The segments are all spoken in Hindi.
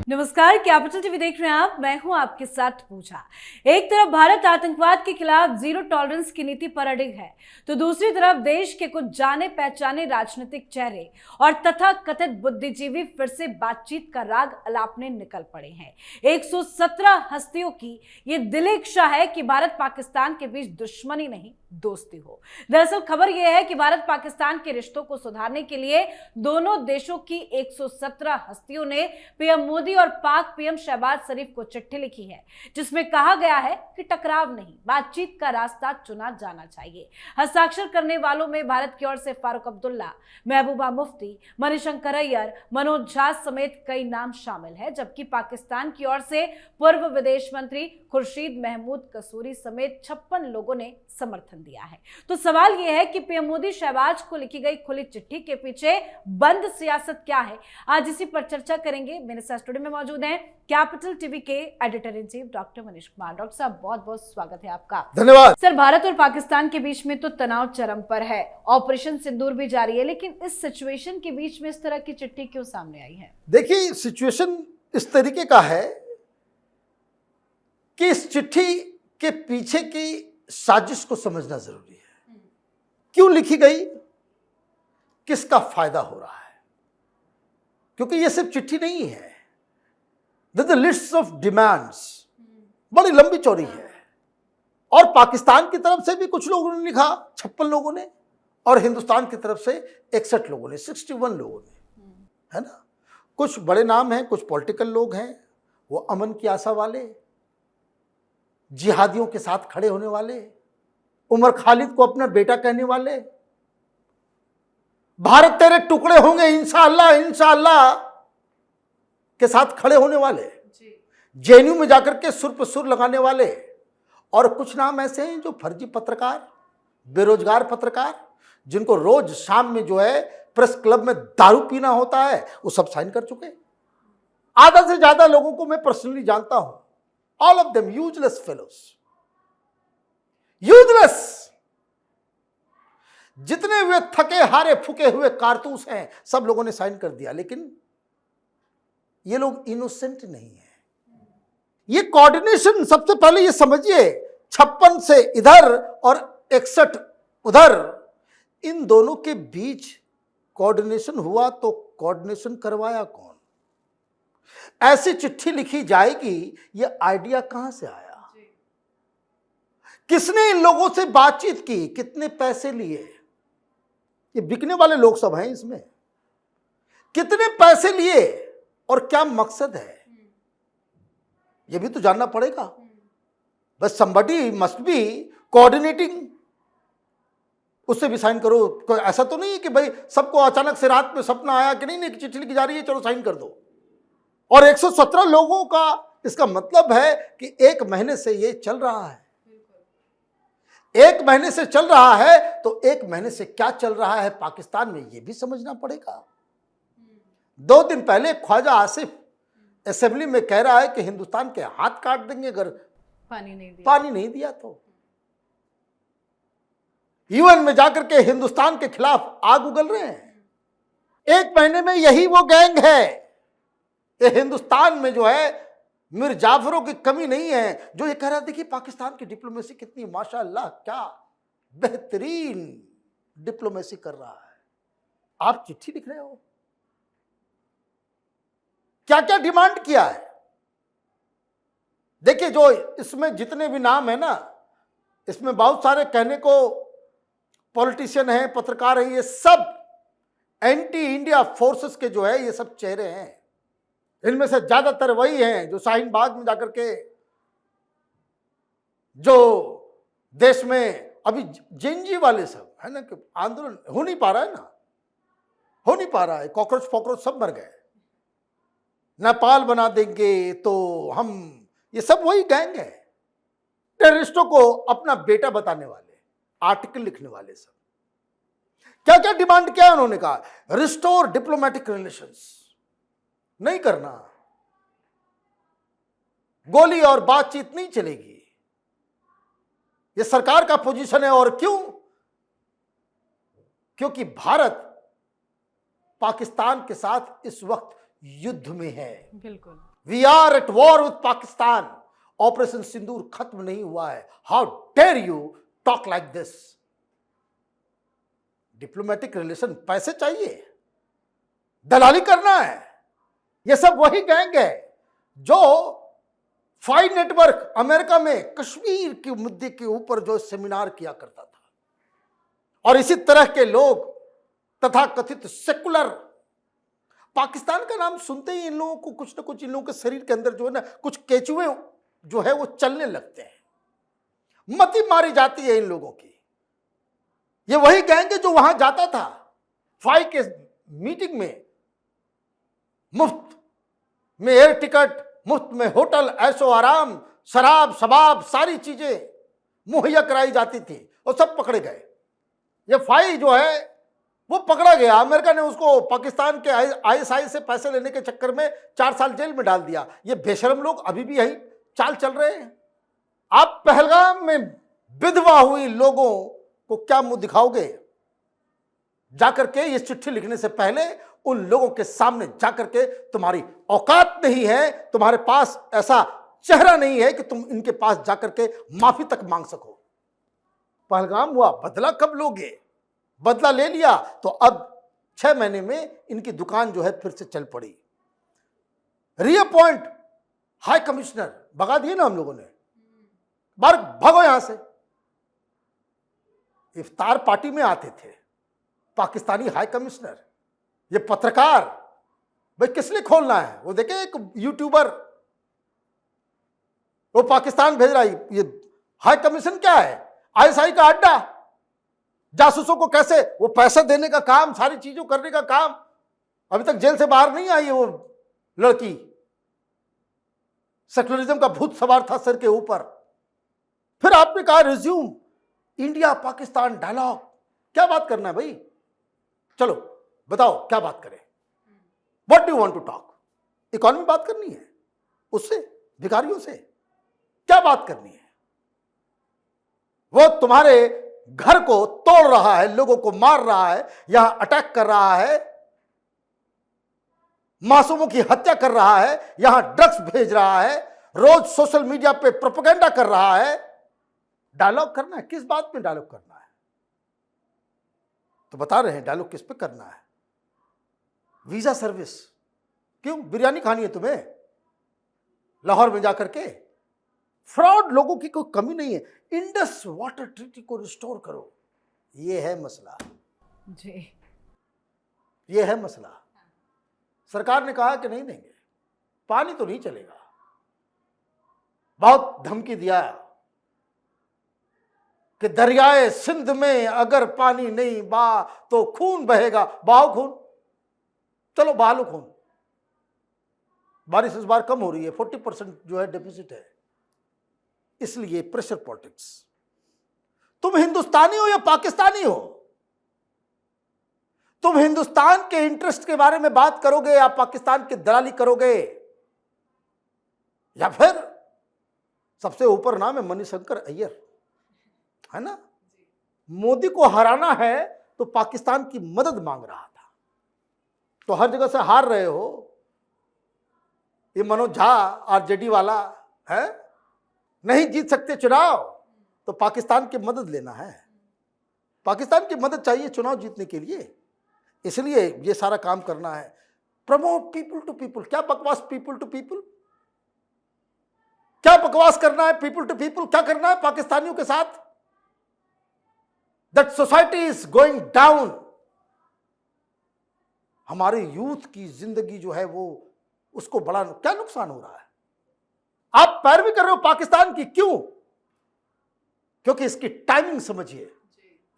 नमस्कार, कैपिटल टीवी देख रहे हैं आप। मैं हूं आपके साथ पूजा। एक तरफ भारत आतंकवाद के खिलाफ जीरो टॉलरेंस की नीति पर अडिग है, तो दूसरी तरफ देश के कुछ जाने पहचाने राजनीतिक चेहरे और तथा कथित बुद्धिजीवी फिर से बातचीत का राग अलापने निकल पड़े हैं। 117 हस्तियों की ये दिली इच्छा है कि भारत पाकिस्तान के बीच दुश्मनी नहीं दोस्ती हो। दरअसल खबर यह है कि भारत पाकिस्तान के रिश्तों को सुधारने के लिए दोनों देशों की 117 हस्तियों ने पीएम मोदी और पाक पीएम शहबाज शरीफ को चिट्ठी लिखी है, जिसमें कहा गया है कि टकराव नहीं, बातचीत का रास्ता चुना जाना चाहिए। हस्ताक्षर करने वालों में भारत की ओर से फारूक अब्दुल्ला, महबूबा मुफ्ती, मणिशंकर अय्यर, मनोज झा समेत कई नाम शामिल है, जबकि पाकिस्तान की ओर से पूर्व विदेश मंत्री खुर्शीद महमूद कसूरी समेत 56 लोगों ने समर्थन दिया है। तो सवाल यह है कि पीएम मोदी शहबाज को लिखी गई खुली चिट्ठी के पीछे बंद सियासत क्या है। आज इसी पर चर्चा करेंगे। मेरे साथ स्टूडियो में मौजूद हैं कैपिटल टीवी के editor in chief doctor Manish Kumar. Doctor साहब, बहुत बहुत स्वागत है आपका। धन्यवाद। सर, भारत और पाकिस्तान के बीच में तो तनाव चरम पर है, ऑपरेशन सिंदूर भी जारी है, लेकिन इस सिचुएशन के बीच में इस तरह की चिट्ठी क्यों सामने आई है? देखिए, सिचुएशन इस तरीके का है कि इस चिट्ठी के पीछे की साजिश को समझना जरूरी है। क्यों लिखी गई, किसका फायदा हो रहा है, क्योंकि यह सिर्फ चिट्ठी नहीं है, द लिस्ट ऑफ डिमांड्स बड़ी लंबी चौड़ी है। और पाकिस्तान की तरफ से भी कुछ लोगों ने लिखा, 56 लोगों ने, और हिंदुस्तान की तरफ से 61 लोगों ने, 61 लोगों ने, है ना। कुछ बड़े नाम हैं, कुछ पॉलिटिकल लोग हैं, वो अमन की आशा वाले, जिहादियों के साथ खड़े होने वाले, उमर खालिद को अपना बेटा कहने वाले, भारत तेरे टुकड़े होंगे इंशाअल्लाह इंशाअल्लाह के साथ खड़े होने वाले, जेएनयू में जाकर के सुर पर सुर लगाने वाले, और कुछ नाम ऐसे हैं जो फर्जी पत्रकार, बेरोजगार पत्रकार, जिनको रोज शाम में जो है प्रेस क्लब में दारू पीना होता है, वो सब साइन कर चुके। आधा से ज्यादा लोगों को मैं पर्सनली जानता हूं। All of them useless fellows, useless. जितने वे थके हारे फूके हुए कारतूस हैं, सब लोगों ने साइन कर दिया। लेकिन ये लोग इनोसेंट नहीं है। ये कोऑर्डिनेशन, सबसे पहले ये समझिए, 56 से इधर और 61 उधर, इन दोनों के बीच कोऑर्डिनेशन हुआ, तो कोऑर्डिनेशन करवाया कौन? ऐसी चिट्ठी लिखी जाएगी, ये आइडिया कहां से आया? किसने इन लोगों से बातचीत की? कितने पैसे लिए? ये बिकने वाले लोग सब हैं इसमें। कितने पैसे लिए और क्या मकसद है, ये भी तो जानना पड़ेगा। बस somebody must be coordinating, उससे भी साइन करो। कोई ऐसा तो नहीं है कि भाई सबको अचानक से रात में सपना आया कि नहीं चिट्ठी लिखी जा रही है, चलो साइन कर दो। और 117 लोगों का, इसका मतलब है कि 1 महीने से ये चल रहा है। 1 महीने से चल रहा है, तो 1 महीने से क्या चल रहा है पाकिस्तान में, ये भी समझना पड़ेगा। 2 दिन पहले ख्वाजा आसिफ असेंबली में कह रहा है कि हिंदुस्तान के हाथ काट देंगे अगर पानी नहीं दिया तो। यूएन में जाकर के हिंदुस्तान के खिलाफ आग उगल रहे हैं। 1 महीने में यही वो गैंग है। ये हिंदुस्तान में जो है मीर जाफरों की कमी नहीं है, जो ये कह रहा है देखिए पाकिस्तान की डिप्लोमेसी कितनी माशाअल्लाह, क्या बेहतरीन डिप्लोमेसी कर रहा है। आप चिट्ठी लिख रहे हो, क्या क्या डिमांड किया है? देखिए, जो इसमें जितने भी नाम है ना, इसमें बहुत सारे कहने को पॉलिटिशियन हैं, पत्रकार हैं, ये सब एंटी इंडिया फोर्सेस के जो है ये सब चेहरे हैं। इनमें से ज्यादातर वही हैं जो शाहीन बाग में जाकर के, जो देश में अभी जेएनजी वाले सब है ना, कि आंदोलन हो नहीं पा रहा है ना, हो नहीं पा रहा है, कॉकरोच फॉकरोच सब मर गए, नेपाल बना देंगे तो हम, ये सब वही गैंग है। टेररिस्टों को अपना बेटा बताने वाले, आर्टिकल लिखने वाले सब। क्या क्या डिमांड किया उन्होंने? कहा रिस्टोर डिप्लोमेटिक रिलेशंस, नहीं करना, गोली और बातचीत नहीं चलेगी, ये सरकार का पोजीशन है। और क्यों? क्योंकि भारत पाकिस्तान के साथ इस वक्त युद्ध में है। बिल्कुल। We are at war with Pakistan. Operation Sindoor खत्म नहीं हुआ है। How dare you talk like this. Diplomatic relation, पैसे चाहिए, दलाली करना है। यह सब वही गैंग है जो फाई नेटवर्क अमेरिका में कश्मीर के मुद्दे के ऊपर जो सेमिनार किया करता था, और इसी तरह के लोग तथा कथित सेकुलर, पाकिस्तान का नाम सुनते ही इन लोगों को कुछ ना कुछ, इन लोगों के शरीर के अंदर जो है ना कुछ केचुए जो है वो चलने लगते हैं, मती मारी जाती है इन लोगों की। ये वही गैंग है जो वहां जाता था फाई के मीटिंग में, मुफ्त में एयर टिकट, मुफ्त में होटल, ऐशो आराम, शराब शबाब सारी चीजें मुहैया कराई जाती थी, और सब पकड़े गए। ये फाई जो है वो पकड़ा गया, अमेरिका ने उसको पाकिस्तान के आईएसआई से पैसे लेने के चक्कर में 4 साल जेल में डाल दिया। ये बेशरम लोग अभी भी यही चाल चल रहे हैं। आप पहलगाम में विधवा हुई लोगों को क्या मुंह दिखाओगे? जाकर के ये चिट्ठी लिखने से पहले उन लोगों के सामने जाकर के, तुम्हारी औकात नहीं है, तुम्हारे पास ऐसा चेहरा नहीं है कि तुम इनके पास जाकर के माफी तक मांग सको। पहलगाम हुआ, बदला कब लोगे? बदला ले लिया तो अब 6 महीने में इनकी दुकान जो है फिर से चल पड़ी। रीअपॉइंट हाई कमिश्नर भगा दिए ना हम लोगों ने, बाहर भागो यहां से। इफ्तार पार्टी में आते थे पाकिस्तानी हाई कमिश्नर, ये पत्रकार, भाई किस लिए खोलना है? वो देखे एक यूट्यूबर वो पाकिस्तान भेज रहा है, ये हाई कमीशन क्या है? आईएसआई का अड्डा, जासूसों को कैसे वो पैसा देने का काम, सारी चीजों करने का काम। अभी तक जेल से बाहर नहीं आई है वो लड़की, सेकुलरिज्म का भूत सवार था सर के ऊपर। फिर आपने कहा रिज्यूम इंडिया पाकिस्तान डायलॉग, क्या बात करना है भाई? चलो बताओ क्या बात करें? What do you want to talk? Economy बात करनी है उससे, भिखारियों से क्या बात करनी है? वो तुम्हारे घर को तोड़ रहा है, लोगों को मार रहा है, यहां अटैक कर रहा है, मासूमों की हत्या कर रहा है, यहां ड्रग्स भेज रहा है, रोज सोशल मीडिया पे प्रोपेगेंडा कर रहा है। डायलॉग करना है, किस बात में डायलॉग करना है? तो बता रहे हैं डायलॉग किस पे करना है। वीजा सर्विस, क्यों बिरयानी खानी है तुम्हें लाहौर में जाकर के? फ्रॉड लोगों की कोई कमी नहीं है। इंडस वाटर ट्रीटी को रिस्टोर करो, ये है मसला जी, ये है मसला। सरकार ने कहा कि नहीं देंगे, पानी तो नहीं चलेगा। बहुत धमकी दिया कि दरियाए सिंध में अगर पानी नहीं बहा तो खून बहेगा, बहाओ खून, चलो बहा लो खून। बारिश इस बार कम हो रही है, 40% जो है डेफिसिट है, इसलिए प्रेशर पॉलिटिक्स। तुम हिंदुस्तानी हो या पाकिस्तानी हो? तुम हिंदुस्तान के इंटरेस्ट के बारे में बात करोगे या पाकिस्तान की दलाली करोगे? या फिर सबसे ऊपर नाम है मणिशंकर अय्यर, है ना? मोदी को हराना है तो पाकिस्तान की मदद मांग रहा था, तो हर जगह से हार रहे हो। ये मनोज झा आरजेडी वाला है, नहीं जीत सकते चुनाव तो पाकिस्तान की मदद लेना है। पाकिस्तान की मदद चाहिए चुनाव जीतने के लिए, इसलिए ये सारा काम करना है। प्रमोट पीपल टू पीपल, क्या बकवास पीपल टू पीपल? क्या बकवास करना है पीपल टू पीपल? क्या करना है पाकिस्तानियों के साथ? That society is going down. हमारे यूथ की जिंदगी जो है वो, उसको बड़ा क्या नुकसान हो रहा है? आप पैरवी कर रहे हो पाकिस्तान की, क्यों? क्योंकि इसकी टाइमिंग समझिए।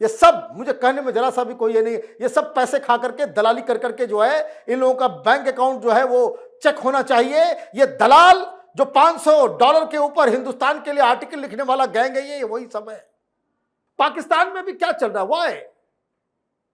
ये सब मुझे कहने में जरा सा भी कोई ये नहीं, ये सब पैसे खा करके, दलाली कर करके जो है इन लोगों का बैंक अकाउंट जो है वो चेक होना चाहिए। ये दलाल जो $500 के ऊपर हिंदुस्तान के लिए आर्टिकल लिखने वाला गैंग है, ये वही सब है। पाकिस्तान में भी क्या चल रहा है? वाई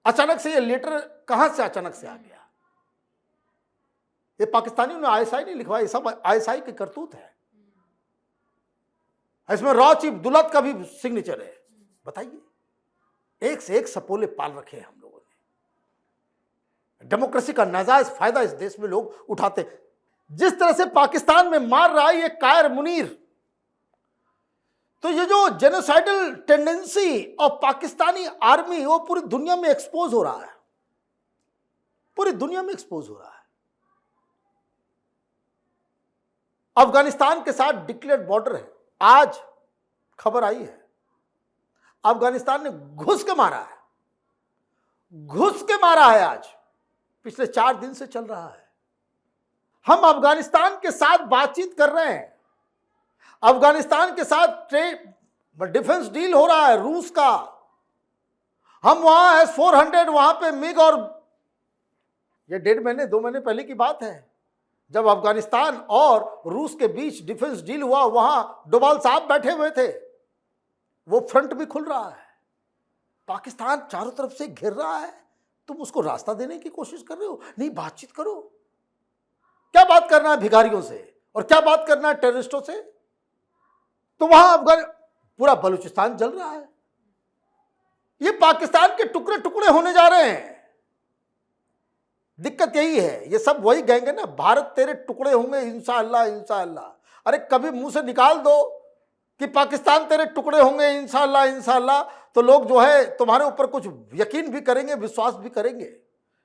अचानक से ये लेटर कहां से अचानक से आ गया? ये पाकिस्तानियों ने आईएसआई नहीं लिखवाया, ये सब आईएसआई की करतूत है। इसमें रॉ चीफ दुलत का भी सिग्नेचर है। बताइए, एक से एक सपोले पाल रखे हैं हम लोगों ने। डेमोक्रेसी का नाजायज फायदा इस देश में लोग उठाते। जिस तरह से पाकिस्तान में मार रहा है ये कायर मुनीर, तो ये जो genocidal tendency of Pakistani army वो पूरी दुनिया में एक्सपोज हो रहा है, पूरी दुनिया में एक्सपोज हो रहा है। अफगानिस्तान के साथ डिक्लेयर्ड बॉर्डर है, आज खबर आई है अफगानिस्तान ने घुस के मारा है, घुस के मारा है, आज पिछले 4 दिन से चल रहा है। हम अफगानिस्तान के साथ बातचीत कर रहे हैं, अफगानिस्तान के साथ डिफेंस डील हो रहा है रूस का, हम वहां S-400 वहां पे मिग, और ये 1.5 महीने 2 महीने पहले की बात है जब अफगानिस्तान और रूस के बीच डिफेंस डील हुआ, वहां डोभाल साहब बैठे हुए थे, वो फ्रंट भी खुल रहा है। पाकिस्तान चारों तरफ से घिर रहा है, तुम उसको रास्ता देने की कोशिश कर रहे हो, नहीं बातचीत करो। क्या बात करना है भिखारियों से और क्या बात करना है टेररिस्टों से? तो वहां पूरा बलूचिस्तान जल रहा है, ये पाकिस्तान के टुकड़े टुकड़े होने जा रहे हैं। दिक्कत यही है, ये सब वही गैंग है ना, भारत तेरे टुकड़े होंगे इंशाअल्लाह इंशाअल्लाह। अरे कभी मुंह से निकाल दो कि पाकिस्तान तेरे टुकड़े होंगे इंशाअल्लाह इंशाअल्लाह, तो लोग जो है तुम्हारे ऊपर कुछ यकीन भी करेंगे, विश्वास भी करेंगे।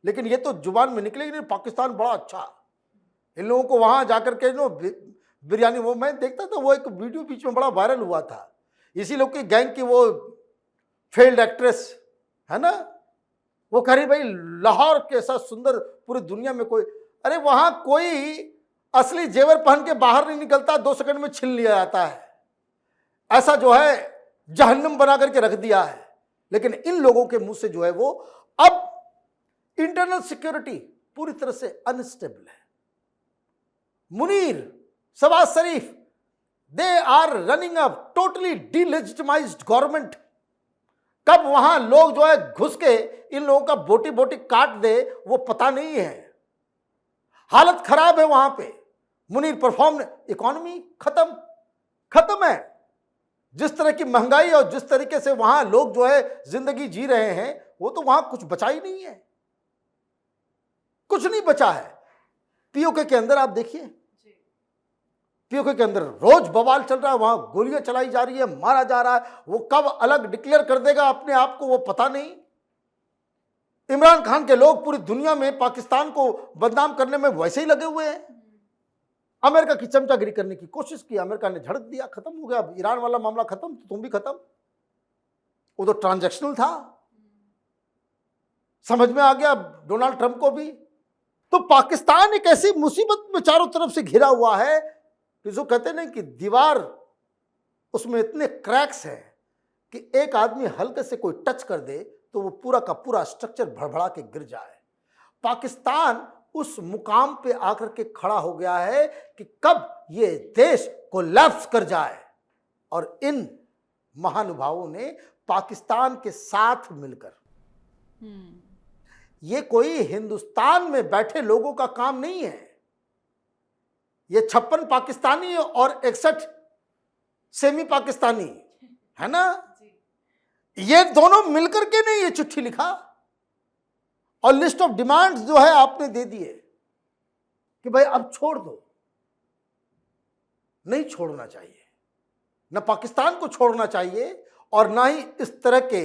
लेकिन ये तो जुबान में निकलेगी नहीं, पाकिस्तान बड़ा अच्छा। इन लोगों को वहां जाकर के जो बिरयानी, वो मैं देखता था, वो एक वीडियो बीच में बड़ा वायरल हुआ था, इसी लोग की गैंग की वो फेल्ड एक्ट्रेस है ना, वो कह रही भाई लाहौर के साथ सुंदर पूरी दुनिया में कोई, अरे वहां कोई असली जेवर पहन के बाहर नहीं निकलता, 2 सेकंड में छीन लिया जाता है। ऐसा जो है जहन्नम बना करके रख दिया है। लेकिन इन लोगों के मुंह से जो है वो अब इंटरनल सिक्योरिटी पूरी तरह से अनस्टेबल है। Munir, Shahbaz Sharif, they are running a totally delegitimised government. कब वहां लोग जो है घुस के इन लोगों का बोटी बोटी काट दे वो पता नहीं है। हालत खराब है वहां पे। मुनीर परफॉर्म, इकोनॉमी खत्म है। जिस तरह की महंगाई और जिस तरीके से वहां लोग जो है जिंदगी जी रहे हैं, वो तो वहां कुछ बचा ही नहीं है, कुछ नहीं बचा है। पीओके के अंदर आप देखिए, पीओके के अंदर रोज बवाल चल रहा है, वहां गोलियां चलाई जा रही है, मारा जा रहा है। वो कब अलग डिक्लेयर कर देगा अपने आप को वो पता नहीं। इमरान खान के लोग पूरी दुनिया में पाकिस्तान को बदनाम करने में वैसे ही लगे हुए हैं। अमेरिका की चमचागिरी करने की कोशिश की, अमेरिका ने झड़क दिया, खत्म हो गया। ईरान वाला मामला खत्म तो तुम भी खत्म। वो तो ट्रांजैक्शनल था, समझ में आ गया डोनाल्ड ट्रंप को भी। तो पाकिस्तान एक ऐसी मुसीबत में चारों तरफ से घिरा हुआ है कि जो कहते नहीं कि दीवार, उसमें इतने क्रैक्स हैं कि एक आदमी हल्के से कोई टच कर दे तो वो पूरा का पूरा स्ट्रक्चर भड़बड़ा के गिर जाए। पाकिस्तान उस मुकाम पे आकर के खड़ा हो गया है कि कब ये देश कोलैप्स कर जाए। और इन महानुभावों ने पाकिस्तान के साथ मिलकर, ये कोई हिंदुस्तान में बैठे लोगों का काम नहीं है। ये 56 पाकिस्तानी और 61 सेमी पाकिस्तानी है ना, ये दोनों मिलकर के नहीं ये चिट्ठी लिखा और लिस्ट ऑफ डिमांड्स जो है आपने दे दिए कि भाई अब छोड़ दो। नहीं छोड़ना चाहिए, न पाकिस्तान को छोड़ना चाहिए और ना ही इस तरह के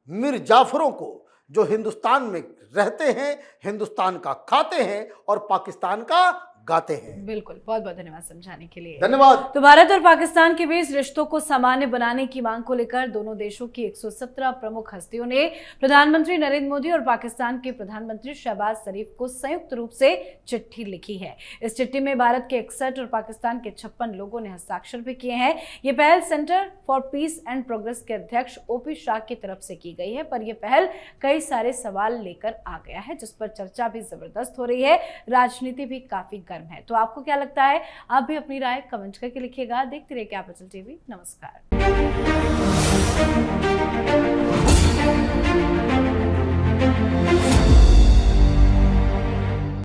मीर जाफरों को जो हिंदुस्तान में रहते हैं, हिंदुस्तान का खाते हैं और पाकिस्तान का गाते हैं। बिल्कुल, बहुत बहुत धन्यवाद समझाने के लिए। धन्यवाद। तो भारत और पाकिस्तान के बीच रिश्तों को सामान्य बनाने की मांग को लेकर दोनों देशों की 117 प्रमुख हस्तियों ने प्रधानमंत्री नरेंद्र मोदी और पाकिस्तान के प्रधानमंत्री शहबाज शरीफ को संयुक्त रूप से चिट्ठी लिखी है। इस चिट्ठी में भारत के 61 और पाकिस्तान के 56 लोगों ने हस्ताक्षर भी किए हैं। ये पहल centre for piece and progress के अध्यक्ष ओपी शाह की तरफ से की गई है, पर यह पहल कई सारे सवाल लेकर आ गया है, जिस पर चर्चा भी जबरदस्त हो रही है, राजनीति भी काफी गर्म है। तो आपको क्या लगता है? आप भी अपनी राय कमेंट करके लिखिएगा। देखते रहिए कैपिटल टीवी। नमस्कार।